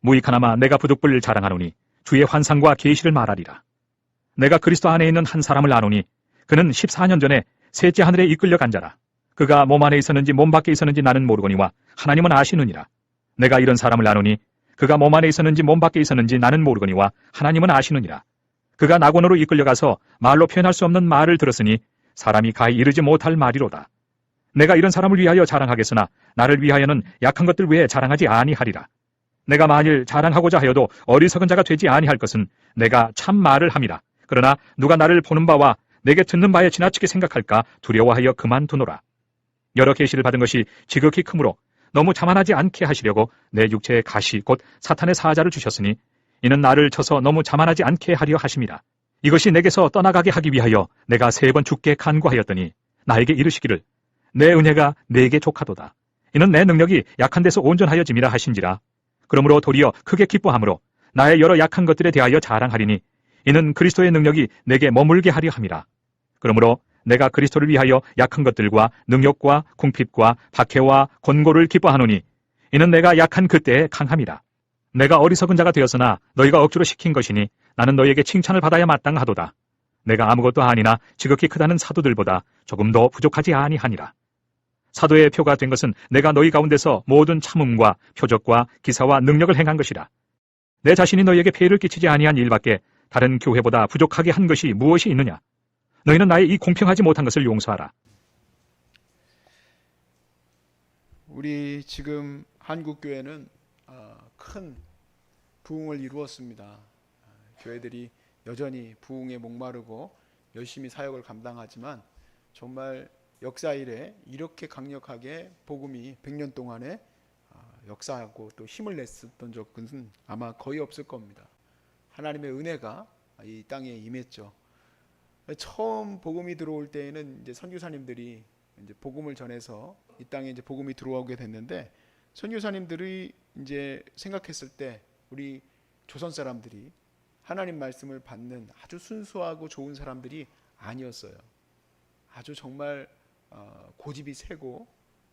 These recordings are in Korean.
무익하나마 내가 부득불 자랑하노니 주의 환상과 계시를 말하리라. 내가 그리스도 안에 있는 한 사람을 아노니 그는 14년 전에 셋째 하늘에 이끌려 간 자라. 그가 몸 안에 있었는지 몸 밖에 있었는지 나는 모르거니와 하나님은 아시느니라. 내가 이런 사람을 아노니 그가 몸 안에 있었는지 몸 밖에 있었는지 나는 모르거니와 하나님은 아시느니라. 그가 낙원으로 이끌려가서 말로 표현할 수 없는 말을 들었으니 사람이 가히 이르지 못할 말이로다. 내가 이런 사람을 위하여 자랑하겠으나 나를 위하여는 약한 것들 외에 자랑하지 아니하리라. 내가 만일 자랑하고자 하여도 어리석은 자가 되지 아니할 것은 내가 참 말을 함이라. 그러나 누가 나를 보는 바와 내게 듣는 바에 지나치게 생각할까 두려워하여 그만두노라. 여러 계시를 받은 것이 지극히 크므로 너무 자만하지 않게 하시려고 내 육체에 가시 곧 사탄의 사자를 주셨으니 이는 나를 쳐서 너무 자만하지 않게 하려 하심이라. 이것이 내게서 떠나가게 하기 위하여 내가 3번 주께 간구하였더니 나에게 이르시기를 내 은혜가 내게 족하도다. 이는 내 능력이 약한 데서 온전하여짐이라 하신지라. 그러므로 도리어 크게 기뻐함으로 나의 여러 약한 것들에 대하여 자랑하리니 이는 그리스도의 능력이 내게 머물게 하려 함이라. 그러므로 내가 그리스도를 위하여 약한 것들과 능력과 궁핍과 박해와 권고를 기뻐하노니 이는 내가 약한 그때에 강함이라. 내가 어리석은 자가 되었으나 너희가 억지로 시킨 것이니 나는 너희에게 칭찬을 받아야 마땅하도다. 내가 아무것도 아니나 지극히 크다는 사도들보다 조금 더 부족하지 아니하니라. 사도의 표가 된 것은 내가 너희 가운데서 모든 참음과 표적과 기사와 능력을 행한 것이라. 내 자신이 너희에게 폐해를 끼치지 아니한 일밖에 다른 교회보다 부족하게 한 것이 무엇이 있느냐? 너희는 나의 이 공평하지 못한 것을 용서하라. 우리 지금 한국교회는 큰 부흥을 이루었습니다. 교회들이 여전히 부흥에 목마르고 열심히 사역을 감당하지만 정말 역사 이래 이렇게 강력하게 복음이 100년 동안에 역사하고 또 힘을 냈었던 적은 아마 거의 없을 겁니다. 하나님의 은혜가 이 땅에 임했죠. 처음 복음이 들어올 때에는 이제 선교사님들이 이제 복음을 전해서 이 땅에 이제 복음이 들어오게 됐는데 선교사님들이 이제 생각했을 때 우리 조선 사람들이 하나님 말씀을 받는 아주 순수하고 좋은 사람들이 아니었어요. 아주 정말 고집이 세고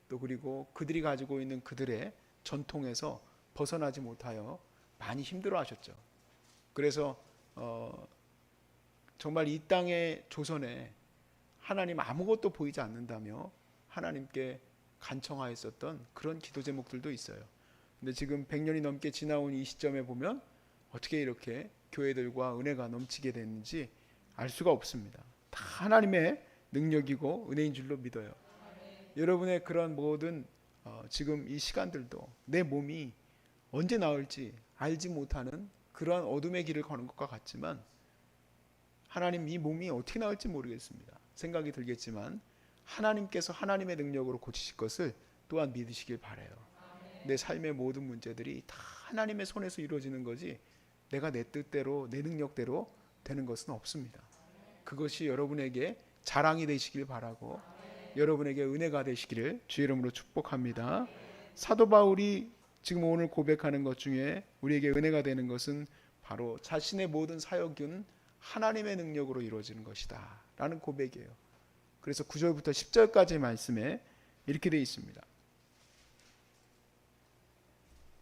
또 그리고 그들이 가지고 있는 그들의 전통에서 벗어나지 못하여 많이 힘들어하셨죠. 그래서 정말 이 땅의 조선에 하나님 아무것도 보이지 않는다며 하나님께 간청하였었던 그런 기도 제목들도 있어요. 근데 지금 100년이 넘게 지나온 이 시점에 보면 어떻게 이렇게 교회들과 은혜가 넘치게 됐는지 알 수가 없습니다. 다 하나님의 능력이고 은혜인 줄로 믿어요. 여러분의 그런 모든 지금 이 시간들도 내 몸이 언제 나을지 알지 못하는 그러한 어둠의 길을 거는 것과 같지만 하나님 이 몸이 어떻게 나을지 모르겠습니다. 생각이 들겠지만 하나님께서 하나님의 능력으로 고치실 것을 또한 믿으시길 바라요. 내 삶의 모든 문제들이 다 하나님의 손에서 이루어지는 거지 내가 내 뜻대로 내 능력대로 되는 것은 없습니다. 그것이 여러분에게 자랑이 되시길 바라고 여러분에게 은혜가 되시기를 주의 이름으로 축복합니다. 사도 바울이 지금 오늘 고백하는 것 중에 우리에게 은혜가 되는 것은 바로 자신의 모든 사역은 하나님의 능력으로 이루어지는 것이다 라는 고백이에요. 그래서 9절부터 10절까지의 말씀에 이렇게 되어 있습니다.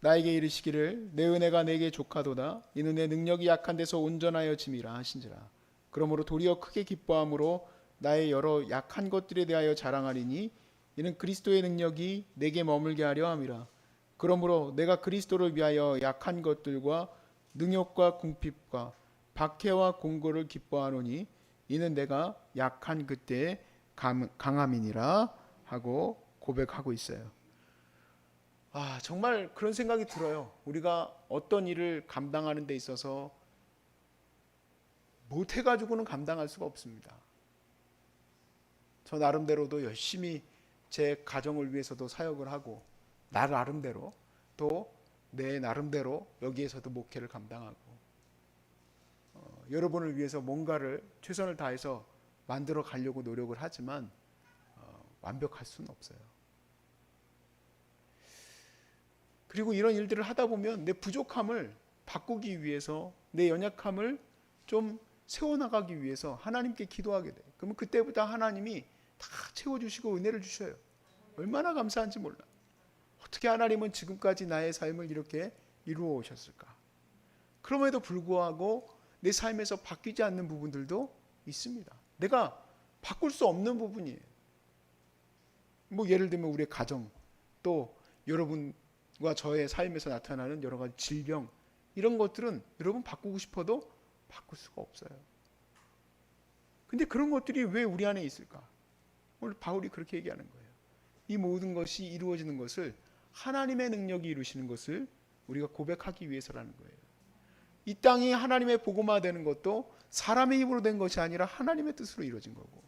나에게 이르시기를 내 은혜가 내게 족하도다. 이는 내 능력이 약한 데서 온전하여 짐이라 하신지라. 그러므로 도리어 크게 기뻐함으로 나의 여러 약한 것들에 대하여 자랑하리니 이는 그리스도의 능력이 내게 머물게 하려 함이라. 그러므로 내가 그리스도를 위하여 약한 것들과 능력과 궁핍과 박해와 공고를 기뻐하노니 이는 내가 약한 그때의 강함이니라 하고 고백하고 있어요. 정말 그런 생각이 들어요. 우리가 어떤 일을 감당하는 데 있어서 못해가지고는 감당할 수가 없습니다. 저 나름대로도 열심히 제 가정을 위해서도 사역을 하고 나 나름대로 또 내 나름대로 여기에서도 목회를 감당하고 여러분을 위해서 뭔가를 최선을 다해서 만들어 가려고 노력을 하지만 완벽할 수는 없어요. 그리고 이런 일들을 하다 보면 내 부족함을 바꾸기 위해서 내 연약함을 좀 세워나가기 위해서 하나님께 기도하게 돼요. 그러면 그때부터 하나님이 다 채워주시고 은혜를 주셔요. 얼마나 감사한지 몰라. 어떻게 하나님은 지금까지 나의 삶을 이렇게 이루어 오셨을까? 그럼에도 불구하고 내 삶에서 바뀌지 않는 부분들도 있습니다. 내가 바꿀 수 없는 부분이에요. 뭐 예를 들면 우리의 가정, 또 여러분과 저의 삶에서 나타나는 여러 가지 질병, 이런 것들은 여러분 바꾸고 싶어도 바꿀 수가 없어요. 근데 그런 것들이 왜 우리 안에 있을까? 오늘 바울이 그렇게 얘기하는 거예요. 이 모든 것이 이루어지는 것을 하나님의 능력이 이루시는 것을 우리가 고백하기 위해서라는 거예요. 이 땅이 하나님의 복음화 되는 것도 사람의 입으로 된 것이 아니라 하나님의 뜻으로 이루어진 거고,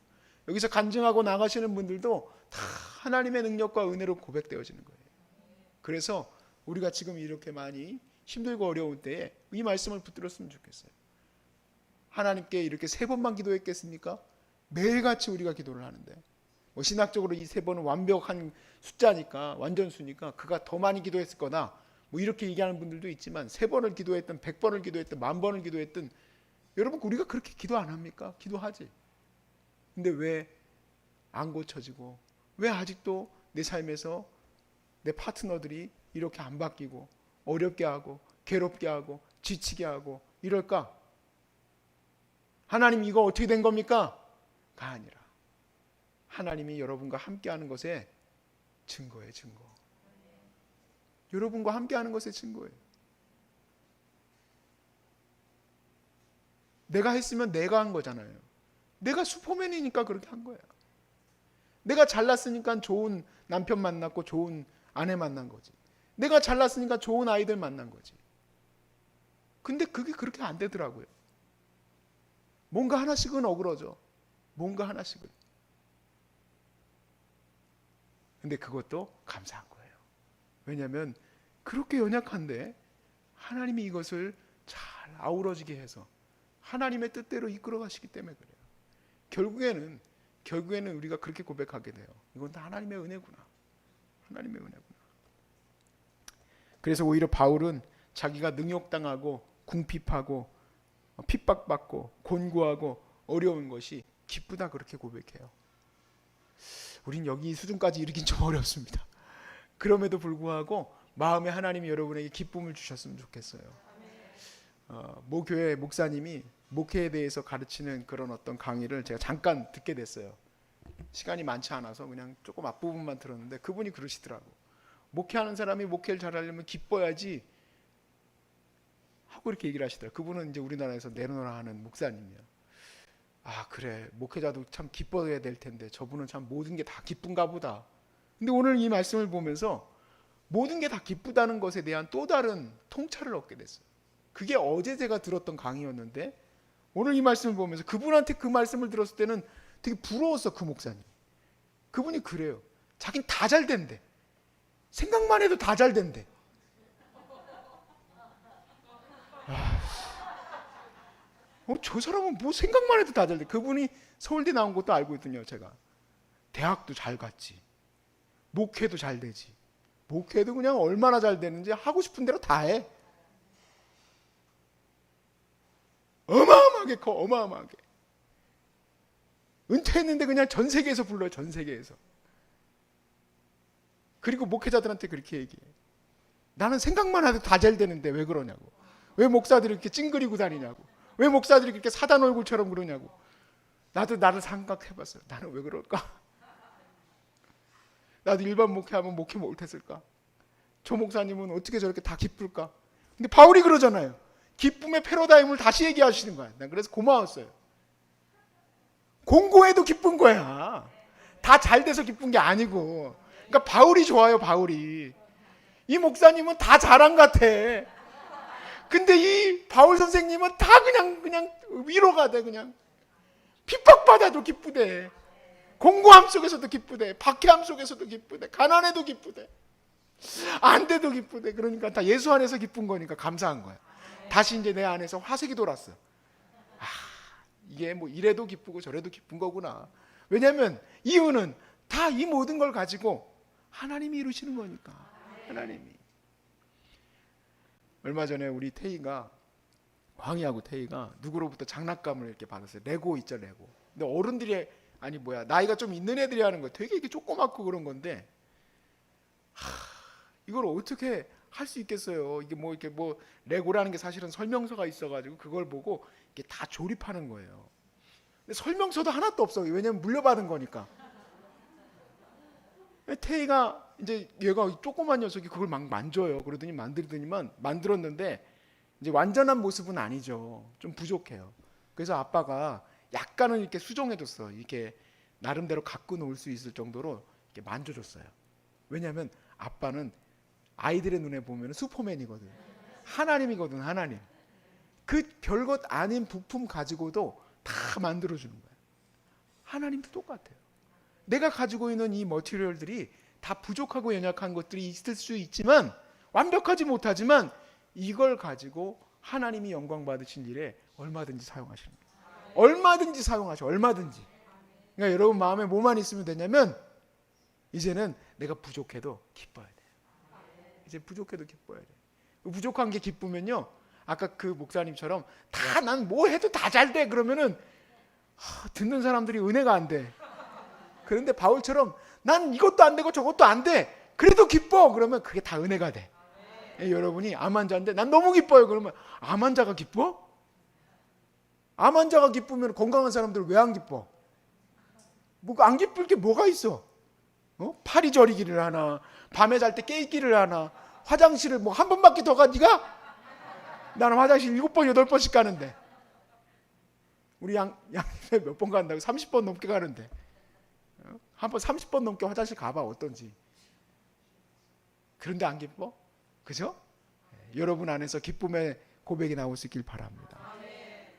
여기서 간증하고 나가시는 분들도 다 하나님의 능력과 은혜로 고백되어지는 거예요. 그래서 우리가 지금 이렇게 많이 힘들고 어려운 때에 이 말씀을 붙들었으면 좋겠어요. 하나님께 이렇게 3번만 기도했겠습니까? 매일같이 우리가 기도를 하는데, 뭐 신학적으로 이 3번은 완벽한 숫자니까, 완전수니까 그가 더 많이 기도했을 거다, 뭐 이렇게 얘기하는 분들도 있지만 3번을 기도했든 100번을 기도했든 10,000번을 기도했든, 여러분 우리가 그렇게 기도 안 합니까? 기도하지. 근데 왜 안 고쳐지고, 왜 아직도 내 삶에서 내 파트너들이 이렇게 안 바뀌고 어렵게 하고 괴롭게 하고 지치게 하고 이럴까? 하나님 이거 어떻게 된 겁니까? 가 아니라 하나님이 여러분과 함께하는 것의 증거예요. 증거. 여러분과 함께하는 것의 증거예요. 내가 했으면 내가 한 거잖아요. 내가 슈퍼맨이니까 그렇게 한 거야. 내가 잘났으니까 좋은 남편 만났고 좋은 아내 만난 거지. 내가 잘났으니까 좋은 아이들 만난 거지. 근데 그게 그렇게 안 되더라고요. 뭔가 하나씩은 어그러져. 뭔가 하나씩은. 근데 그것도 감사한 거예요. 왜냐하면 그렇게 연약한데 하나님이 이것을 잘 아우러지게 해서 하나님의 뜻대로 이끌어 가시기 때문에 그래요. 결국에는 우리가 그렇게 고백하게 돼요. 이건 다 하나님의 은혜구나. 하나님의 은혜구나. 그래서 오히려 바울은 자기가 능욕당하고 궁핍하고 핍박받고 곤고하고 어려운 것이 기쁘다 그렇게 고백해요. 우린 여기 수준까지 이르긴 좀 어렵습니다. 그럼에도 불구하고 마음에 하나님이 여러분에게 기쁨을 주셨으면 좋겠어요. 모 교회 목사님이 목회에 대해서 가르치는 그런 어떤 강의를 제가 잠깐 듣게 됐어요. 시간이 많지 않아서 그냥 조금 앞부분만 들었는데, 그분이 그러시더라고. 목회하는 사람이 목회를 잘하려면 기뻐야지 하고 이렇게 얘기를 하시더라고요. 그분은 이제 우리나라에서 내노라 하는 목사님이에요. 아 그래, 목회자도 참 기뻐해야 될 텐데 저분은 참 모든 게 다 기쁜가 보다. 근데 오늘 이 말씀을 보면서 모든 게 다 기쁘다는 것에 대한 또 다른 통찰을 얻게 됐어요. 그게 어제 제가 들었던 강의였는데, 오늘 이 말씀을 보면서 그분한테 그 말씀을 들었을 때는 되게 부러웠어. 그 목사님, 그분이 그래요. 자긴 다 잘 된대. 생각만 해도 다 잘 된대. 저 사람은 뭐 생각만 해도 다 잘 돼. 그분이 서울대 나온 것도 알고 있거든요. 제가 대학도 잘 갔지, 목회도 잘 되지. 목회도 그냥 얼마나 잘 되는지 하고 싶은 대로 다 해. 어마어마하게 커. 어마어마하게. 은퇴했는데 그냥 전 세계에서 불러요. 전 세계에서. 그리고 목회자들한테 그렇게 얘기해. 나는 생각만 해도 다 잘 되는데 왜 그러냐고. 왜 목사들이 이렇게 찡그리고 다니냐고. 왜 목사들이 그렇게 사단 얼굴처럼 그러냐고. 나도 나를 생각해봤어요. 나는 왜 그럴까? 나도 일반 목회하면 목회 못했을까? 저 목사님은 어떻게 저렇게 다 기쁠까? 근데 바울이 그러잖아요. 기쁨의 패러다임을 다시 얘기하시는 거야. 난 그래서 고마웠어요. 공고해도 기쁜 거야. 다 잘 돼서 기쁜 게 아니고. 그러니까 바울이 좋아요. 바울이. 이 목사님은 다 잘한 것 같아. 근데 이 바울 선생님은 다 그냥 위로가 돼. 그냥 핍박받아도 기쁘대. 공고함 속에서도 기쁘대. 박해함 속에서도 기쁘대. 가난해도 기쁘대. 안 돼도 기쁘대. 그러니까 다 예수 안에서 기쁜 거니까 감사한 거야. 다시 이제 내 안에서 화색이 돌았어. 아, 이게 뭐 이래도 기쁘고 저래도 기쁜 거구나. 왜냐하면 이유는 다 이 모든 걸 가지고 하나님이 이루시는 거니까. 하나님이. 얼마 전에 우리 태희가, 황희하고 태희가 누구로부터 장난감을 이렇게 받았어요. 레고 있죠, 레고. 근데 어른들이, 아니 뭐야, 나이가 좀 있는 애들이 하는 거 되게 이게 조그맣고 그런 건데, 이걸 어떻게 할 수 있겠어요. 이게 뭐 이렇게 뭐 레고라는 게 사실은 설명서가 있어가지고 그걸 보고 이게 다 조립하는 거예요. 근데 설명서도 하나도 없어요. 왜냐면 물려받은 거니까. 태희가 이제 얘가 조그만 녀석이 그걸 막 만져요. 그러더니 만들었는데 이제 완전한 모습은 아니죠. 좀 부족해요. 그래서 아빠가 약간은 이렇게 수정해줬어. 이렇게 나름대로 갖고 놀 수 있을 정도로 이렇게 만져줬어요. 왜냐하면 아빠는 아이들의 눈에 보면 슈퍼맨이거든. 하나님이거든, 하나님. 그 별것 아닌 부품 가지고도 다 만들어주는 거예요. 하나님도 똑같아요. 내가 가지고 있는 이 머티리얼들이 다 부족하고 연약한 것들이 있을 수 있지만, 완벽하지 못하지만 이걸 가지고 하나님이 영광 받으신 일에 얼마든지 사용하시는 거예요. 얼마든지 사용하셔. 얼마든지. 그러니까 여러분 마음에 뭐만 있으면 되냐면 이제는 내가 부족해도 기뻐야 돼요. 이제 부족해도 기뻐야 돼요. 부족한 게 기쁘면요, 아까 그 목사님처럼 다 난 뭐 해도 다 잘 돼 그러면은 듣는 사람들이 은혜가 안 돼. 그런데 바울처럼 난 이것도 안 되고 저것도 안 돼 그래도 기뻐 그러면 그게 다 은혜가 돼. 여러분이 암 환자인데 난 너무 기뻐요 그러면 암 환자가 기뻐? 암 환자가 기쁘면 건강한 사람들은 왜 안 기뻐? 뭐 안 기쁠 게 뭐가 있어? 팔이 저리기를 하나, 밤에 잘 때 깨있기를 하나, 화장실을 뭐 한 번밖에 더 가 네가? 나는 화장실 7번 8번씩 가는데 우리 양님에 몇 번 간다고? 30번 넘게 가는데 한 번 30번 넘게 화장실 가봐 어떤지. 그런데 안 기뻐? 그죠? 여러분 안에서 기쁨의 고백이 나올 수 있길 바랍니다.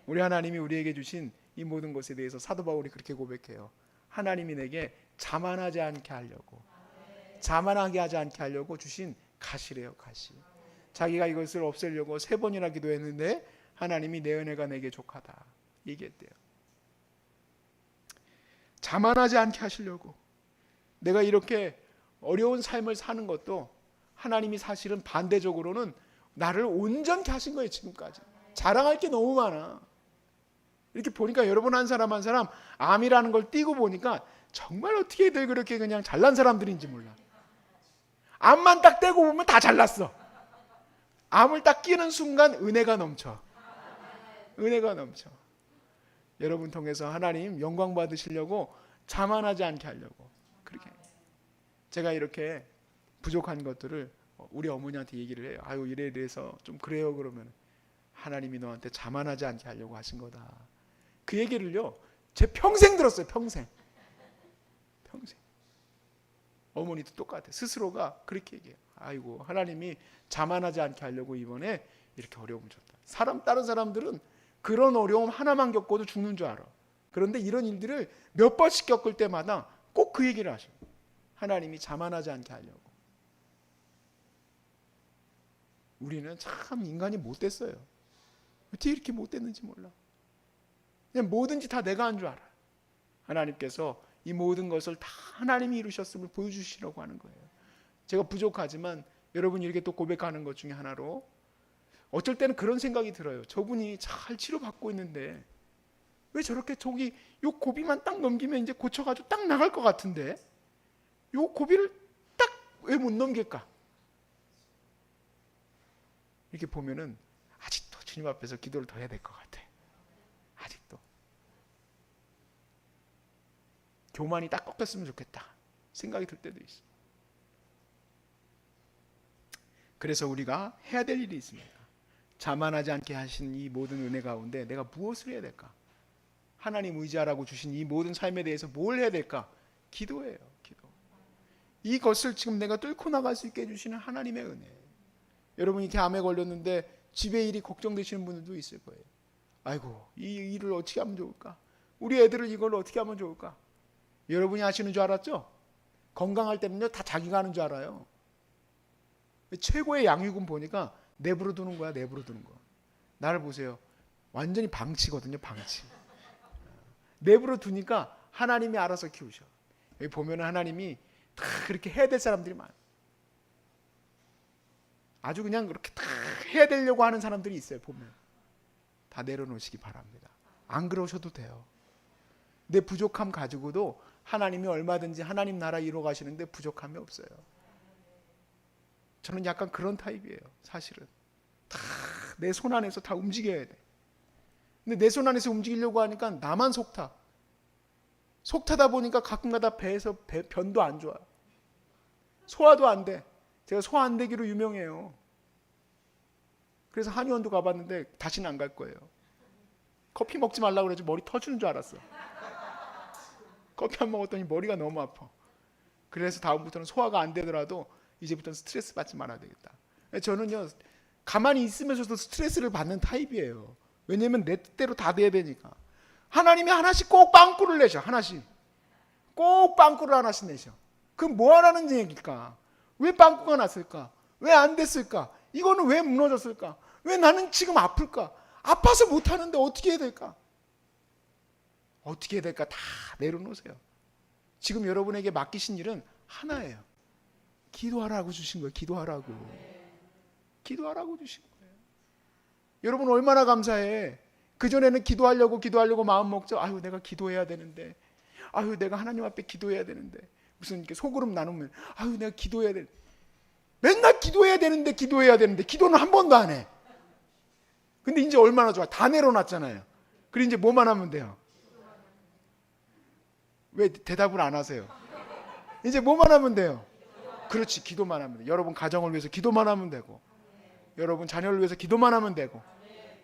우리 하나님이 우리에게 주신 이 모든 것에 대해서 사도 바울이 그렇게 고백해요. 하나님이 내게 자만하지 않게 하려고, 자만하게 하지 않게 하려고 주신 가시래요. 가시. 자기가 이것을 없애려고 3번이나 기도했는데 하나님이 내 은혜가 내게 족하다 얘기했대요. 자만하지 않게 하시려고. 내가 이렇게 어려운 삶을 사는 것도 하나님이 사실은 반대적으로는 나를 온전케 하신 거예요. 지금까지 자랑할 게 너무 많아. 이렇게 보니까 여러분 한 사람 한 사람 암이라는 걸 띄고 보니까 정말 어떻게들 그렇게 그냥 잘난 사람들인지 몰라. 암만 딱 떼고 보면 다 잘났어. 암을 딱 끼는 순간 은혜가 넘쳐. 은혜가 넘쳐. 여러분 통해서 하나님 영광 받으시려고 자만하지 않게 하려고 그렇게. 제가 이렇게 부족한 것들을 우리 어머니한테 얘기를 해요. 아유 이래 이래서 좀 그래요. 그러면 하나님이 너한테 자만하지 않게 하려고 하신 거다. 그 얘기를요 제 평생 들었어요. 평생. 어머니도 똑같아요. 스스로가 그렇게 얘기해요. 아이고 하나님이 자만하지 않게 하려고 이번에 이렇게 어려움을 줬다. 다른 사람들은 그런 어려움 하나만 겪어도 죽는 줄 알아. 그런데 이런 일들을 몇 번씩 겪을 때마다 꼭 그 얘기를 하셔요. 하나님이 자만하지 않게 하려고. 우리는 참 인간이 못됐어요. 어떻게 이렇게 못됐는지 몰라. 그냥 뭐든지 다 내가 한 줄 알아. 하나님께서 이 모든 것을 다 하나님이 이루셨음을 보여주시려고 하는 거예요. 제가 부족하지만 여러분이 이렇게 또 고백하는 것 중에 하나로 어쩔 때는 그런 생각이 들어요. 저분이 잘 치료받고 있는데 왜 저렇게 저기 요 고비만 딱 넘기면 이제 고쳐가지고 딱 나갈 것 같은데 요 고비를 딱 왜 못 넘길까? 이렇게 보면은 아직도 주님 앞에서 기도를 더 해야 될 것 같아. 아직도 교만이 딱 꺾였으면 좋겠다 생각이 들 때도 있어. 그래서 우리가 해야 될 일이 있습니다. 자만하지 않게 하신 이 모든 은혜 가운데 내가 무엇을 해야 될까? 하나님 의지하라고 주신 이 모든 삶에 대해서 뭘 해야 될까? 기도예요. 기도. 이것을 지금 내가 뚫고 나갈 수 있게 해주시는 하나님의 은혜. 여러분이 이렇게 암에 걸렸는데 집에 일이 걱정되시는 분들도 있을 거예요. 아이고 이 일을 어떻게 하면 좋을까? 우리 애들을 이걸 어떻게 하면 좋을까? 여러분이 하시는 줄 알았죠? 건강할 때는요 다 자기가 하는 줄 알아요. 최고의 양육은 보니까 내버려 두는 거야. 내버려 두는 거야. 나를 보세요. 완전히 방치거든요. 방치. 내버려 두니까 하나님이 알아서 키우셔. 여기 보면 하나님이 다 그렇게 해야 될 사람들이 많아. 아주 그냥 그렇게 다 해야 되려고 하는 사람들이 있어요. 보면 다 내려놓으시기 바랍니다. 안 그러셔도 돼요. 내 부족함 가지고도 하나님이 얼마든지 하나님 나라 이루어 가시는데 부족함이 없어요. 저는 약간 그런 타입이에요. 사실은 다 내 손 안에서 다 움직여야 돼. 근데 내 손 안에서 움직이려고 하니까 나만 속타다 보니까 가끔가다 배에서 변도 안 좋아요. 소화도 안 돼. 제가 소화 안 되기로 유명해요. 그래서 한의원도 가봤는데 다시는 안 갈 거예요. 커피 먹지 말라고 그러지 머리 터지는 줄 알았어. 커피 안 먹었더니 머리가 너무 아파. 그래서 다음부터는 소화가 안 되더라도 이제부터는 스트레스 받지 말아야 되겠다. 저는요, 가만히 있으면서도 스트레스를 받는 타입이에요. 왜냐면 내 뜻대로 다 돼야 되니까. 하나님이 하나씩 꼭 빵꾸를 내셔. 하나씩. 꼭 빵꾸를 하나씩 내셔. 그럼 뭐 하라는 얘기일까? 왜 빵꾸가 났을까? 왜 안 됐을까? 이거는 왜 무너졌을까? 왜 나는 지금 아플까? 아파서 못하는데 어떻게 해야 될까? 어떻게 해야 될까? 다 내려놓으세요. 지금 여러분에게 맡기신 일은 하나예요. 기도하라고 주신 거예요. 기도하라고 주신 거예요. 여러분 얼마나 감사해. 그전에는 기도하려고 마음 먹죠. 아유, 내가 기도해야 되는데. 아유, 내가 하나님 앞에 기도해야 되는데. 무슨 이렇게 속으름 나누면 아유, 내가 기도해야 되는데. 맨날 기도해야 되는데 기도는 한 번도 안 해. 근데 이제 얼마나 좋아. 다 내려놨잖아요. 그리고 이제 뭐만 하면 돼요? 왜 대답을 안 하세요? 이제 뭐만 하면 돼요? 그렇지, 기도만 하면 돼요. 여러분 가정을 위해서 기도만 하면 되고, 여러분 자녀를 위해서 기도만 하면 되고,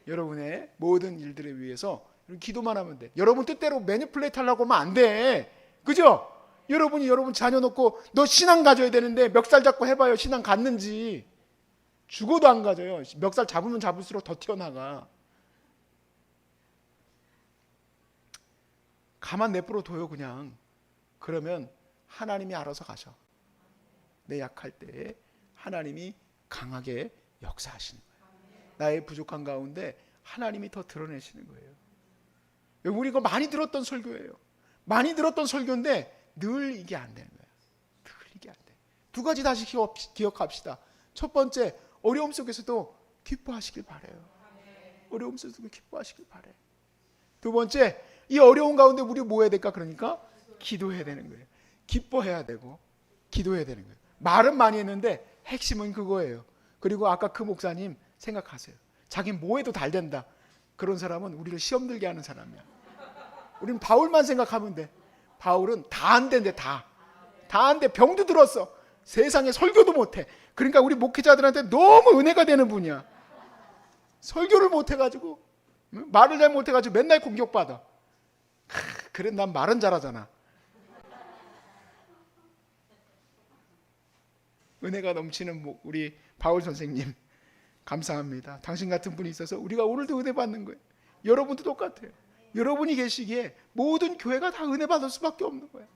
여러분의 모든 일들을 위해서 기도만 하면 돼. 여러분 뜻대로 매니플레이트 하려고 하면 안 돼. 그죠? 여러분이 여러분 자녀 놓고 너 신앙 가져야 되는데 멱살 잡고 해봐요. 신앙 갖는지. 죽어도 안 가져요. 멱살 잡으면 잡을수록 더 튀어나가. 가만 내버려 둬요 그냥. 그러면 하나님이 알아서 가셔. 내 약할 때 하나님이 강하게 역사하시는 거예요. 나의 부족한 가운데 하나님이 더 드러내시는 거예요. 우리 이거 많이 들었던 설교예요. 많이 들었던 설교인데 늘 이게 안 되는 거예요. 늘 이게 안 돼. 두 가지 다시 기억합시다. 첫 번째, 어려움 속에서도 기뻐하시길 바라요. 어려움 속에서도 기뻐하시길 바라요. 두 번째, 이 어려운 가운데 우리 뭐 해야 될까? 그러니까 기도해야 되는 거예요. 기뻐해야 되고 기도해야 되는 거예요. 말은 많이 했는데 핵심은 그거예요. 그리고 아까 그 목사님 생각하세요. 자기 뭐 해도 잘 된다. 그런 사람은 우리를 시험 들게 하는 사람이야. 우리는 바울만 생각하면 돼. 바울은 다 안 된대. 다 안 돼. 병도 들었어. 세상에 설교도 못해. 그러니까 우리 목회자들한테 너무 은혜가 되는 분이야. 설교를 못해가지고, 말을 잘 못해가지고 맨날 공격받아. 그래, 난 말은 잘하잖아. 은혜가 넘치는 우리 바울 선생님 감사합니다. 당신 같은 분이 있어서 우리가 오늘도 은혜 받는 거예요. 여러분도 똑같아요. 여러분이 계시기에 모든 교회가 다 은혜 받을 수밖에 없는 거예요.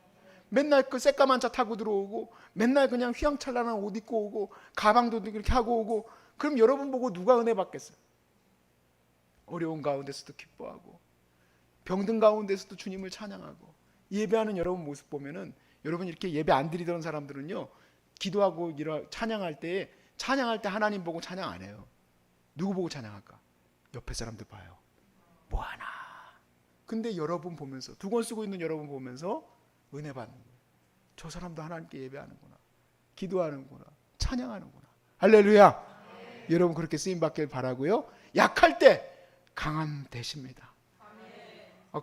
맨날 그 새까만 차 타고 들어오고, 맨날 그냥 휘황찬란한 옷 입고 오고, 가방도 그렇게 하고 오고, 그럼 여러분 보고 누가 은혜 받겠어요? 어려운 가운데서도 기뻐하고, 병든 가운데서도 주님을 찬양하고, 예배하는 여러분 모습 보면은, 여러분 이렇게 예배 안 드리던 사람들은요, 기도하고 찬양할 때 하나님 보고 찬양 안 해요. 누구 보고 찬양할까? 옆에 사람들 봐요. 뭐하나. 근데 여러분 보면서, 두 권 쓰고 있는 여러분 보면서 은혜 받는 거예요. 저 사람도 하나님께 예배하는구나, 기도하는구나, 찬양하는구나. 할렐루야. 여러분 그렇게 쓰임 받길 바라고요. 약할 때 강함 되십니다.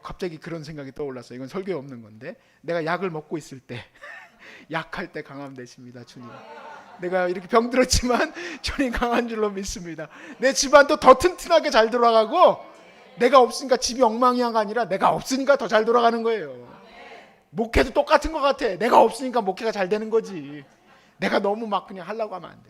갑자기 그런 생각이 떠올랐어요. 이건 설교에 없는 건데, 내가 약을 먹고 있을 때 약할 때 강함 되십니다. 주님, 내가 이렇게 병들었지만 주님 강한 줄로 믿습니다. 내 집안도 더 튼튼하게 잘 돌아가고, 내가 없으니까 집이 엉망이한가 아니라 내가 없으니까 더 잘 돌아가는 거예요. 목회도 똑같은 것 같아. 내가 없으니까 목회가 잘 되는 거지. 내가 너무 막 그냥 하려고 하면 안 돼.